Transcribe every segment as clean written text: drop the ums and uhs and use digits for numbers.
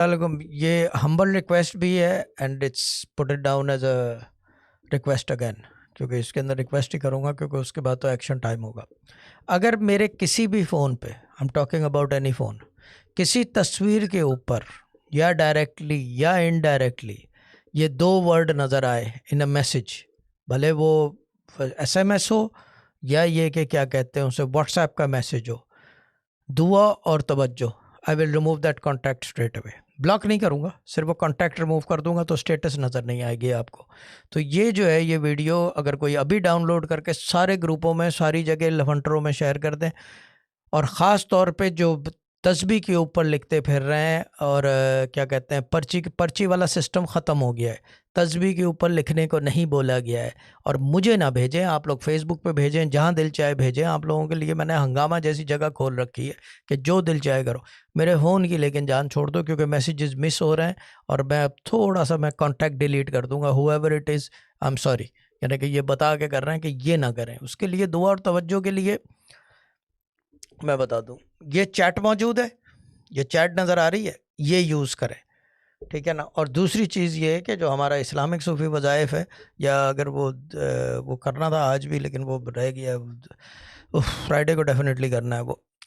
علیکم، یہ ہمبل ریکویسٹ بھی ہے and it's put it down as a request again, کیونکہ اس کے اندر ریکویسٹ ہی کروں گا کیونکہ اس کے بعد تو ایکشن ٹائم ہوگا. اگر میرے کسی بھی فون پہ، ہم ٹاکنگ اباؤٹ اینی فون، کسی تصویر کے اوپر یا ڈائریکٹلی یا انڈائریکٹلی یہ دو ورڈ نظر آئے ان اے میسج، بھلے وہ ایس ایم ایس ہو یا یہ کہ کیا کہتے ہیں اسے واٹس ایپ کا میسج ہو، دعا اور توجہ، I will remove that contact straight away. Block نہیں کروں گا، صرف وہ کانٹیکٹ ریموو کر دوں گا تو اسٹیٹس نظر نہیں آئے گی آپ کو. تو یہ جو ہے یہ ویڈیو اگر کوئی ابھی ڈاؤن لوڈ کر کے سارے گروپوں میں ساری جگہ لفنٹروں میں شیئر کر دیں، اور خاص طور پہ جو تسبیح کے اوپر لکھتے پھر رہے ہیں اور کیا کہتے ہیں پرچی والا سسٹم ختم ہو گیا ہے، تسبیح کے اوپر لکھنے کو نہیں بولا گیا ہے. اور مجھے نہ بھیجیں آپ لوگ، فیس بک پہ بھیجیں، جہاں دل چاہے بھیجیں. آپ لوگوں کے لیے میں نے ہنگامہ جیسی جگہ کھول رکھی ہے کہ جو دل چاہے کرو. میرے فون کی لیکن جان چھوڑ دو، کیونکہ میسیجز مس ہو رہے ہیں اور میں اب تھوڑا سا میں کانٹیکٹ ڈیلیٹ کر دوں گا. Whoever it is, I am sorry, یعنی کہ یہ بتا کے کر رہے ہیں کہ یہ نہ کریں. اس کے لیے دعا اور توجہ کے لیے میں بتا دوں، یہ چیٹ موجود ہے، یہ چیٹ نظر آ رہی ہے، یہ یوز کریں، ٹھیک ہے نا. اور دوسری چیز یہ ہے کہ جو ہمارا اسلامک صوفی وظائف ہے، یا اگر وہ کرنا تھا آج بھی لیکن وہ رہ گیا، فرائیڈے کو ڈیفینیٹلی کرنا ہے.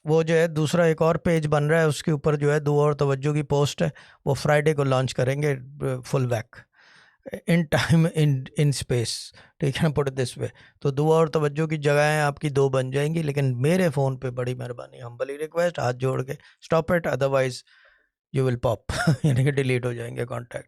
وہ جو ہے دوسرا ایک اور پیج بن رہا ہے، اس کے اوپر جو ہے دعا اور توجہ کی پوسٹ ہے، وہ فرائیڈے کو لانچ کریں گے full back in time in space, ٹھیک ہے نا، پٹ دس وے. تو دعا اور توجہ کی جگہیں آپ کی دو بن جائیں گی، لیکن میرے فون پہ بڑی مہربانی ہمبلی ریکویسٹ، ہاتھ جوڑ کے stop it, otherwise you will pop یعنی کہ ڈیلیٹ ہو جائیں گے کانٹیکٹ.